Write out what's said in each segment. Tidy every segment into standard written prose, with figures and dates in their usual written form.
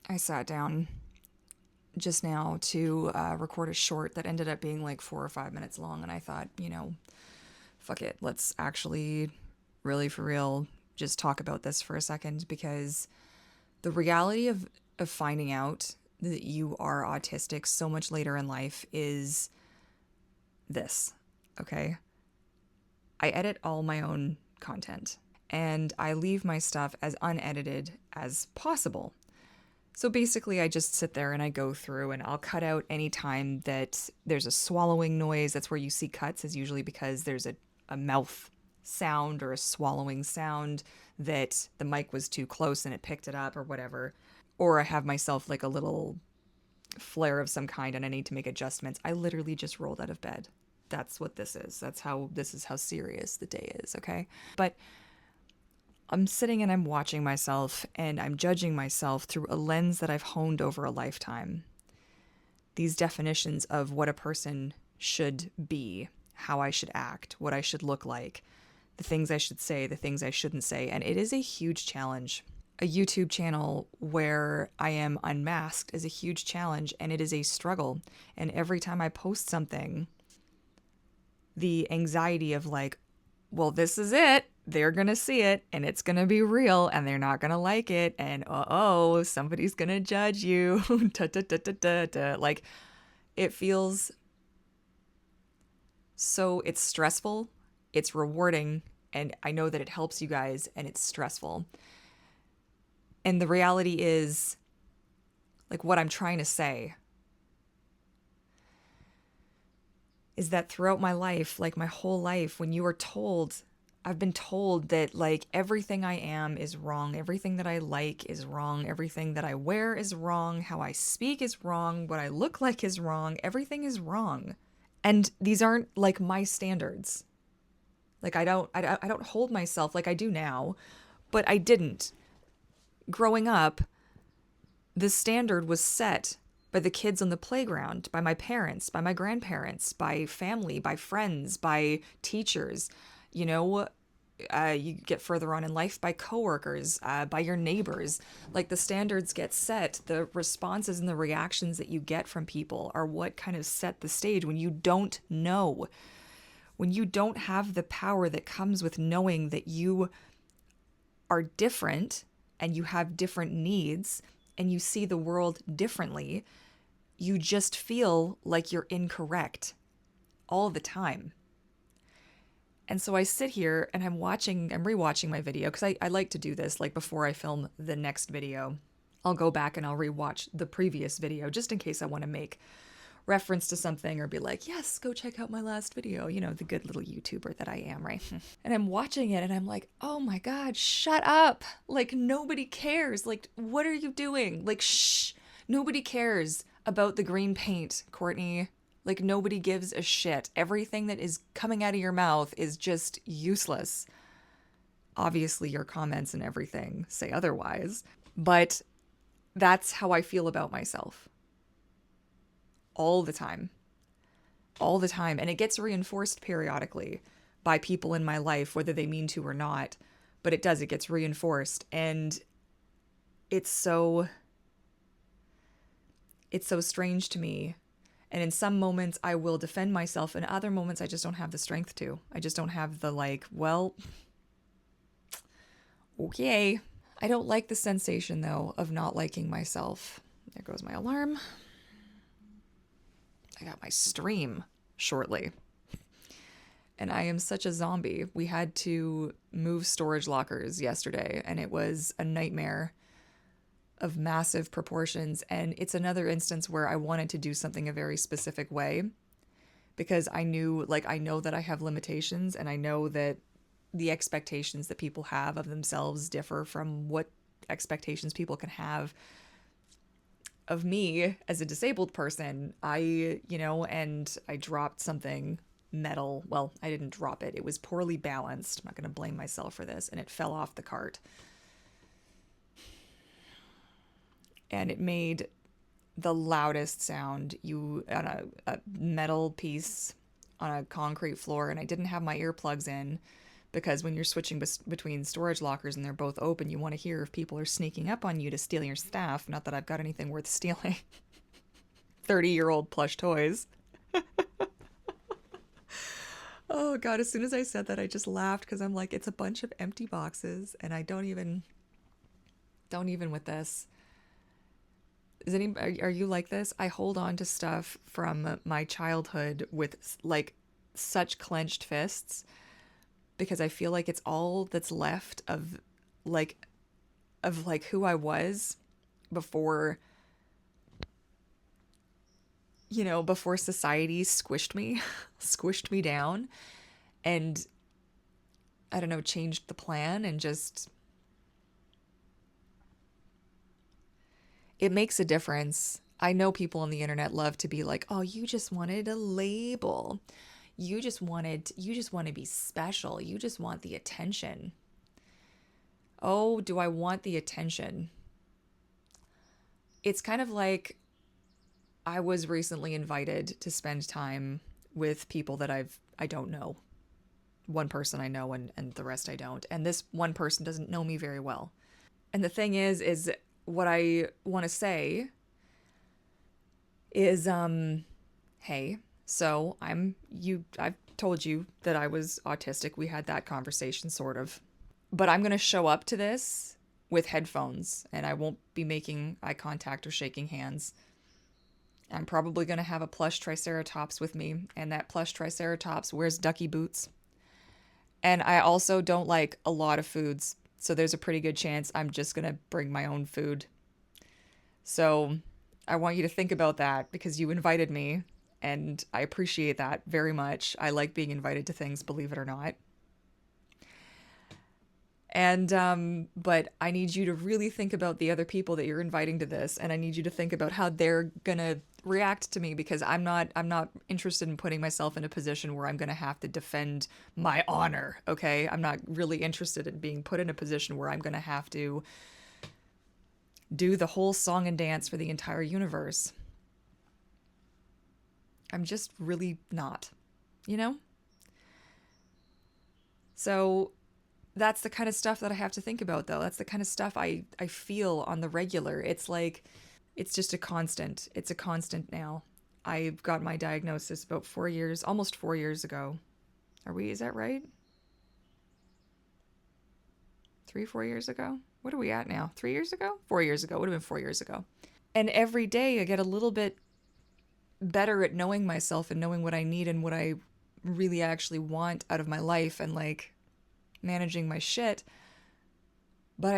I sat down just now to record a short that ended up being like 4 or 5 minutes long, and I thought, fuck it, let's actually, really for real, just talk about this for a second, because the reality of finding out that you are autistic so much later in life is this, okay? I edit all my own content, and I leave my stuff as unedited as possible. So basically, I just sit there and I go through and I'll cut out any time that there's a swallowing noise. That's where you see cuts, is usually because there's a mouth sound or a swallowing sound that the mic was too close and it picked it up or whatever. Or I have myself like a little flare of some kind and I need to make adjustments. I literally just rolled out of bed. That's what this is. This is how serious the day is, okay? But I'm sitting and I'm watching myself and I'm judging myself through a lens that I've honed over a lifetime. These definitions of what a person should be, how I should act, what I should look like, the things I should say, the things I shouldn't say. And it is a huge challenge. A YouTube channel where I am unmasked is a huge challenge, and it is a struggle. And every time I post something, the anxiety of like, well, this is it. They're going to see it and it's going to be real and they're not going to like it. And somebody's going to judge you. Like, it feels so, it's stressful, it's rewarding, and I know that it helps you guys, and it's stressful. And the reality is, like, what I'm trying to say is that throughout my life, like my whole life, when you are told, I've been told that like everything I am is wrong, everything that I like is wrong, everything that I wear is wrong, how I speak is wrong, what I look like is wrong, everything is wrong. And these aren't like my standards. Like I don't hold myself like I do now, but I didn't. Growing up, the standard was set by the kids on the playground, by my parents, by my grandparents, by family, by friends, by teachers. You get further on in life by coworkers, by your neighbors. Like, the standards get set. The responses and the reactions that you get from people are what kind of set the stage when you don't know. When you don't have the power that comes with knowing that you are different and you have different needs and you see the world differently, you just feel like you're incorrect all the time. And so I sit here and I'm rewatching my video, because I like to do this, like before I film the next video. I'll go back and I'll rewatch the previous video just in case I want to make reference to something or be like, yes, go check out my last video, the good little YouTuber that I am, right? And I'm watching it and I'm like, oh my God, shut up. Like, nobody cares. Like, what are you doing? Like, shh, nobody cares about the green paint, Courtney. Like, nobody gives a shit. Everything that is coming out of your mouth is just useless. Obviously, your comments and everything say otherwise, but that's how I feel about myself. All the time. All the time. And it gets reinforced periodically by people in my life, whether they mean to or not. But it does. It gets reinforced. And it's so strange to me. And in some moments, I will defend myself. In other moments, I just don't have the strength to. I just don't have the okay. I don't like the sensation, though, of not liking myself. There goes my alarm. I got my stream shortly. And I am such a zombie. We had to move storage lockers yesterday, and it was a nightmare of massive proportions. And it's another instance where I wanted to do something a very specific way, because I know that I have limitations, and I know that the expectations that people have of themselves differ from what expectations people can have of me as a disabled person. And I dropped something metal. Well, I didn't drop it. It was poorly balanced. I'm not going to blame myself for this. And it fell off the cart. And it made the loudest sound on a metal piece on a concrete floor. And I didn't have my earplugs in. because when you're switching between storage lockers and they're both open, you want to hear if people are sneaking up on you to steal your stuff. Not that I've got anything worth stealing. 30-year-old plush toys. Oh God, as soon as I said that, I just laughed because I'm like, it's a bunch of empty boxes and I don't even with this. Are you like this? I hold on to stuff from my childhood with like such clenched fists because I feel like it's all that's left like of like who I was before, before society squished me down and I don't know, changed the plan and just it makes a difference. I know people on the internet love to be like, "Oh, you just wanted a label. You just want to be special. You just want the attention." Oh, do I want the attention? It's kind of like I was recently invited to spend time with people that I don't know. One person I know and the rest I don't. And this one person doesn't know me very well. And the thing is what I want to say is hey, so I've told you that I was autistic. We had that conversation sort of. But I'm going to show up to this with headphones and I won't be making eye contact or shaking hands. I'm probably going to have a plush triceratops with me, and that plush triceratops wears ducky boots. And I also don't like a lot of foods, so there's a pretty good chance I'm just going to bring my own food. So I want you to think about that because you invited me, and I appreciate that very much. I like being invited to things, believe it or not. And but I need you to really think about the other people that you're inviting to this, and I need you to think about how they're gonna react to me because I'm not interested in putting myself in a position where I'm gonna have to defend my honor. Okay, I'm not really interested in being put in a position where I'm gonna have to do the whole song and dance for the entire universe. I'm just really not, you know? So that's the kind of stuff that I have to think about, though. That's the kind of stuff I feel on the regular. It's like, it's just a constant. It's a constant now. I got my diagnosis about 4 years, almost 4 years ago. Is that right? 4 years ago? What are we at now? 3 years ago? 4 years ago. It would have been 4 years ago. And every day I get a little bit better at knowing myself and knowing what I need and what I really actually want out of my life and like managing my shit. But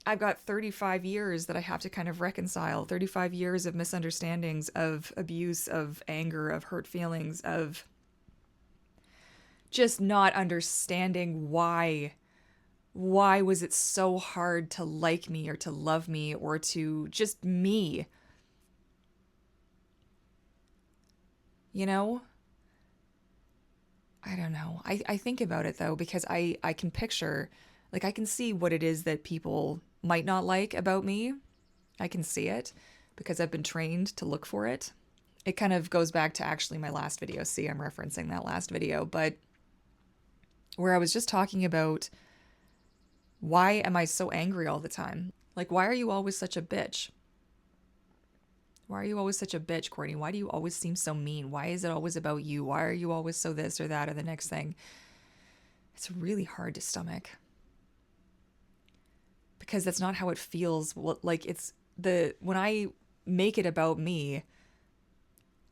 I've got 35 years that I have to kind of reconcile, 35 years of misunderstandings, of abuse, of anger, of hurt feelings, of just not understanding why was it so hard to like me or to love me or to just me, you know? I don't know. I think about it though, because I can picture, like I can see what it is that people might not like about me. I can see it because I've been trained to look for it. It kind of goes back to actually my last video. See, I'm referencing that last video, but where I was just talking about why am I so angry all the time? Like, why are you always such a bitch? Why are you always such a bitch, Courtney? Why do you always seem so mean? Why is it always about you? Why are you always so this or that or the next thing? It's really hard to stomach. Because that's not how it feels. Like when I make it about me,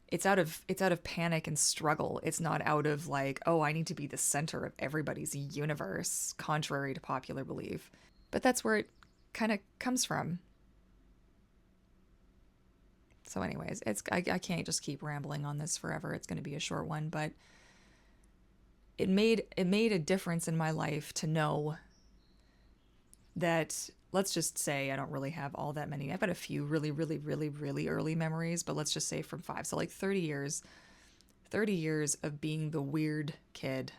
it's out of panic and struggle. It's not out of like, oh, I need to be the center of everybody's universe, contrary to popular belief. But that's where it kind of comes from. So anyways, I can't just keep rambling on this forever. It's going to be a short one, but it made a difference in my life to know that, let's just say I don't really have all that many. I've got a few really, really, really, really early memories, but let's just say from 5. So like 30 years of being the weird kid,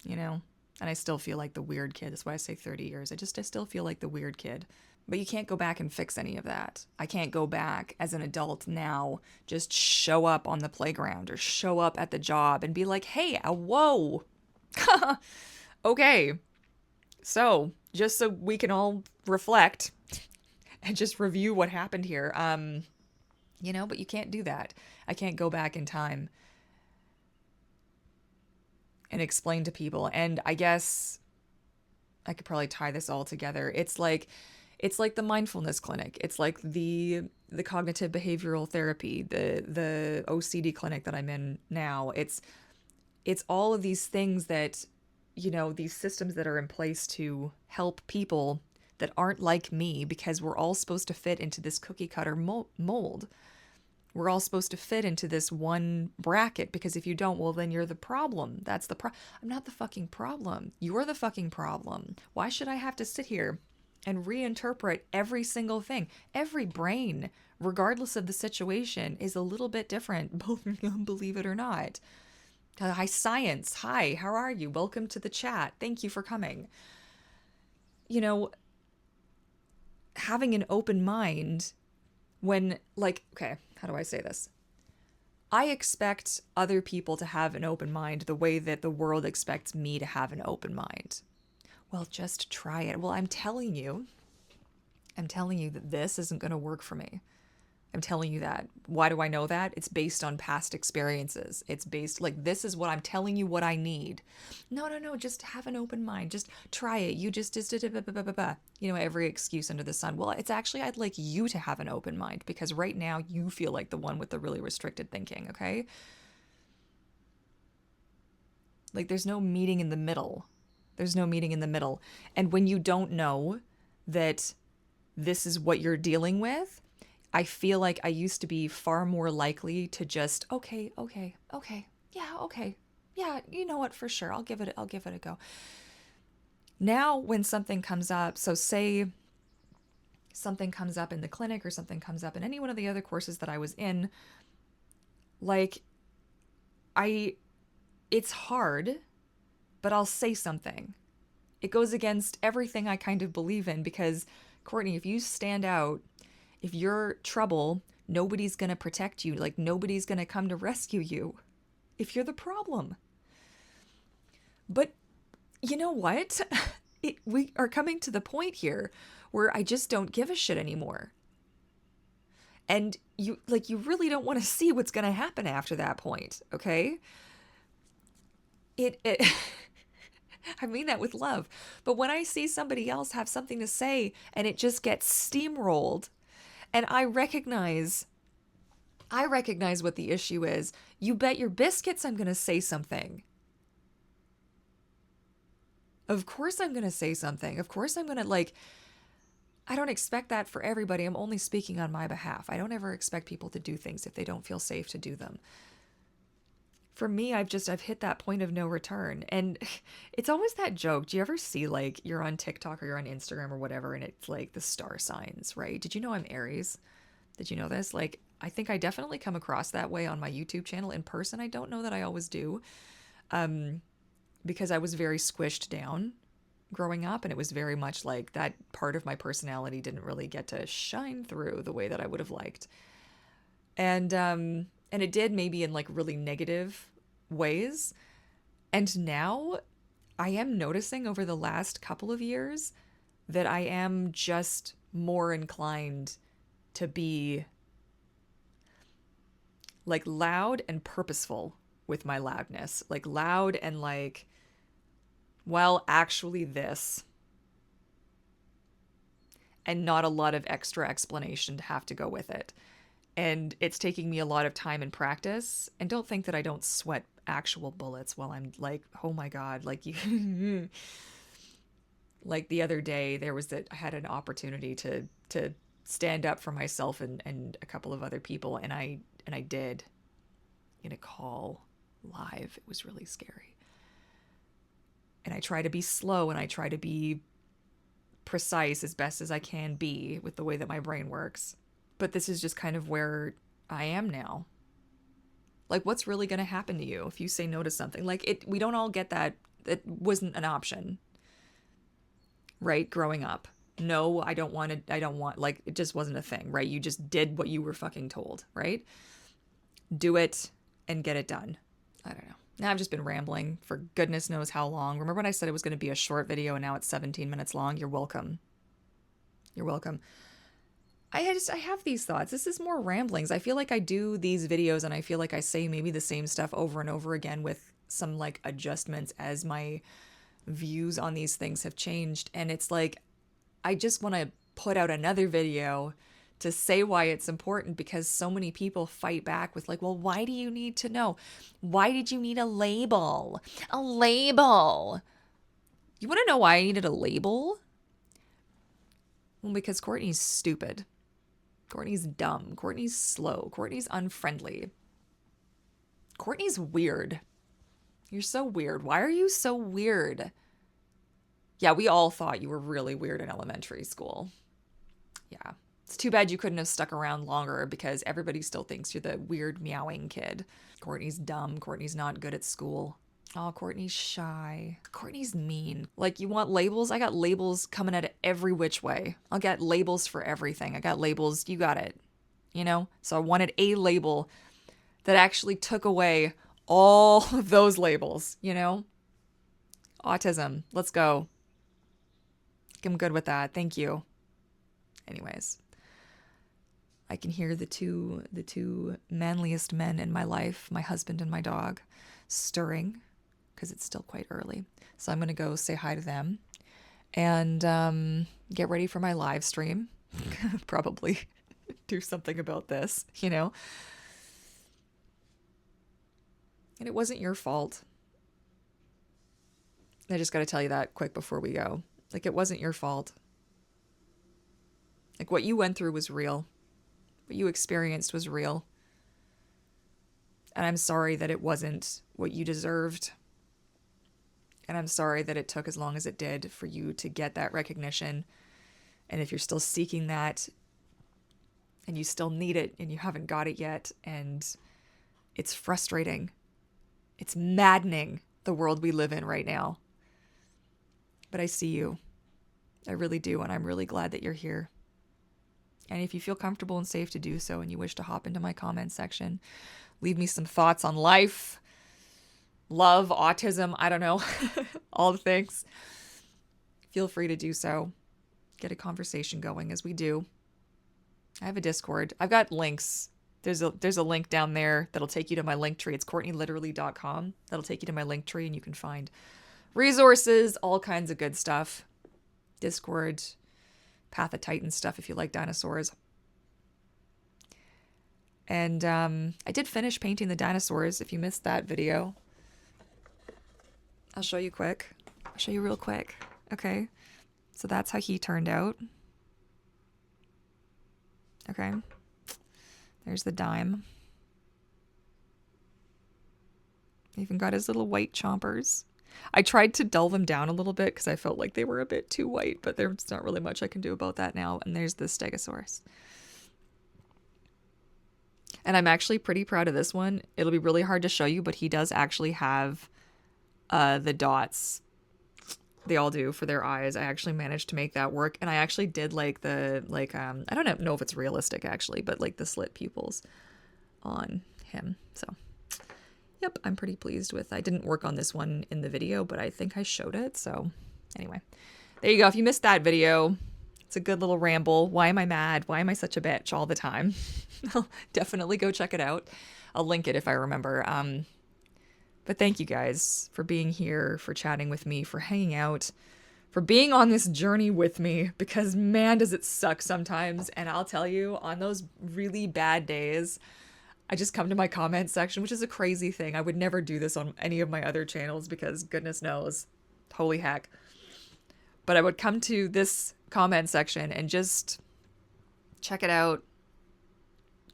you know? And I still feel like the weird kid. That's why I say 30 years. I still feel like the weird kid. But you can't go back and fix any of that. I can't go back as an adult now, just show up on the playground or show up at the job and be like, hey, whoa, Okay. So, just so we can all reflect and just review what happened here. But you can't do that. I can't go back in time and explain to people. And I guess I could probably tie this all together. It's like the mindfulness clinic. It's like the cognitive behavioral therapy, the OCD clinic that I'm in now. It's all of these things that, these systems that are in place to help people that aren't like me, because we're all supposed to fit into this cookie cutter mold. We're all supposed to fit into this one bracket, because if you don't, well, then you're the problem. That's the I'm not the fucking problem. You're the fucking problem. Why should I have to sit here and reinterpret every single thing? Every brain, regardless of the situation, is a little bit different, believe it or not. Hi, science. Hi, how are you? Welcome to the chat. Thank you for coming. Having an open mind when, okay, how do I say this? I expect other people to have an open mind the way that the world expects me to have an open mind. Well, just try it. Well, I'm telling you that this isn't going to work for me. I'm telling you that. Why do I know that? It's based on past experiences. It's based, this is what I'm telling you what I need. No, just have an open mind. Just try it. You just every excuse under the sun. Well, it's actually, I'd like you to have an open mind, because right now you feel like the one with the really restricted thinking, okay? There's no meeting in the middle. There's no meeting in the middle. And when you don't know that this is what you're dealing with, I feel like I used to be far more likely to just, okay. Yeah, okay. Yeah, you know what, for sure. I'll give it a go. Now, when something comes up, so say something comes up in the clinic or something comes up in any one of the other courses that I was in, it's hard, but I'll say something. It goes against everything I kind of believe in, because, Courtney, if you stand out, if you're trouble, nobody's going to protect you. Nobody's going to come to rescue you if you're the problem. But you know what? We are coming to the point here where I just don't give a shit anymore. And you really don't want to see what's going to happen after that point, okay? It I mean that with love. But when I see somebody else have something to say and it just gets steamrolled, and I recognize what the issue is, you bet your biscuits I'm going to say something. Of course I'm going to say something. Of course I'm going to, I don't expect that for everybody. I'm only speaking on my behalf. I don't ever expect people to do things if they don't feel safe to do them. For me, I've hit that point of no return. And it's always that joke. Do you ever see, you're on TikTok or you're on Instagram or whatever, and it's the star signs, right? Did you know I'm Aries? Did you know this? I think I definitely come across that way on my YouTube channel. In person, I don't know that I always do. Because I was very squished down growing up, and it was very much that part of my personality didn't really get to shine through the way that I would have liked. And it did, maybe in really negative ways. And now I am noticing over the last couple of years that I am just more inclined to be loud and purposeful with my loudness. Loud and well, actually this. And not a lot of extra explanation to have to go with it. And it's taking me a lot of time and practice. And don't think that I don't sweat actual bullets while I'm oh my God, you. The other day, I had an opportunity to stand up for myself and a couple of other people, and I did, in a call live. It was really scary. And I try to be slow, and I try to be precise as best as I can be with the way that my brain works. But this is just kind of where I am now. What's really going to happen to you if you say no to something? We don't all get that. It wasn't an option, right? Growing up. No, I don't want, it just wasn't a thing, right? You just did what you were fucking told, right? Do it and get it done. I don't know. Now I've just been rambling for goodness knows how long. Remember when I said it was going to be a short video and now it's 17 minutes long? You're welcome. You're welcome. I have these thoughts. This is more ramblings. I feel like I do these videos and I feel like I say maybe the same stuff over and over again with some like adjustments as my views on these things have changed. And it's like, I just want to put out another video to say why it's important, because so many people fight back with like, well, why do you need to know? Why did you need a label? A label. You want to know why I needed a label? Well, because Courtney's stupid. Courtney's dumb. Courtney's slow. Courtney's unfriendly. Courtney's weird. You're so weird. Why are you so weird? Yeah, we all thought you were really weird in elementary school. Yeah. It's too bad you couldn't have stuck around longer, because everybody still thinks you're the weird meowing kid. Courtney's dumb. Courtney's not good at school. Oh, Courtney's shy. Courtney's mean. Like, you want labels? I got labels coming at it every which way. I'll get labels for everything. I got labels. You got it. You know? So I wanted a label that actually took away all of those labels, you know? Autism. Let's go. I'm good with that. Thank you. Anyways. I can hear the two manliest men in my life, my husband and my dog, stirring, because it's still quite early. So I'm going to go say hi to them and get ready for my live stream. Probably do something about this, you know? And it wasn't your fault. I just got to tell you that quick before we go. Like, it wasn't your fault. Like, what you went through was real. What you experienced was real. And I'm sorry that it wasn't what you deserved. And I'm sorry that it took as long as it did for you to get that recognition. And if you're still seeking that and you still need it and you haven't got it yet, and it's frustrating, it's maddening, the world we live in right now. But I see you. I really do. And I'm really glad that you're here. And if you feel comfortable and safe to do so and you wish to hop into my comment section, leave me some thoughts on life, love, autism, I don't know, all the things. Feel free to do so. Get a conversation going as we do. I have a Discord. I've got links. There's a link down there that'll take you to my link tree. It's CourtneyLiterally.com. That'll take you to my link tree and you can find resources, all kinds of good stuff. Discord, Path of Titan stuff if you like dinosaurs. And I did finish painting the dinosaurs. If you missed that video, I'll show you quick. I'll show you real quick. Okay. So that's how he turned out. Okay. There's the dime. Even got his little white chompers. I tried to dull them down a little bit because I felt like they were a bit too white, but there's not really much I can do about that now. And there's the Stegosaurus. And I'm actually pretty proud of this one. It'll be really hard to show you, but he does actually have the dots. They all do for their eyes. I actually managed to make that work. And I actually did like the, I don't know if it's realistic actually, but like the slit pupils on him. So yep, I'm pretty pleased with. I didn't work on this one in the video, but I think I showed it. So anyway, there you go. If you missed that video, it's a good little ramble. Why am I mad? Why am I such a bitch all the time? Definitely go check it out. I'll link it if I remember. But thank you guys for being here, for chatting with me, for hanging out, for being on this journey with me, because man, does it suck sometimes. And I'll tell you, on those really bad days, I just come to my comment section, which is a crazy thing. I would never do this on any of my other channels because goodness knows, holy heck. But I would come to this comment section and just check it out,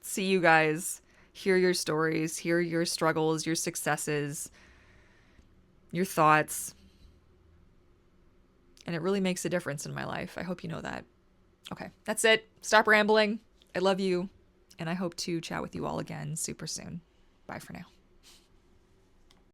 see you guys, hear your stories, hear your struggles, your successes, your thoughts. And it really makes a difference in my life. I hope you know that. Okay, that's it. Stop rambling. I love you. And I hope to chat with you all again super soon. Bye for now.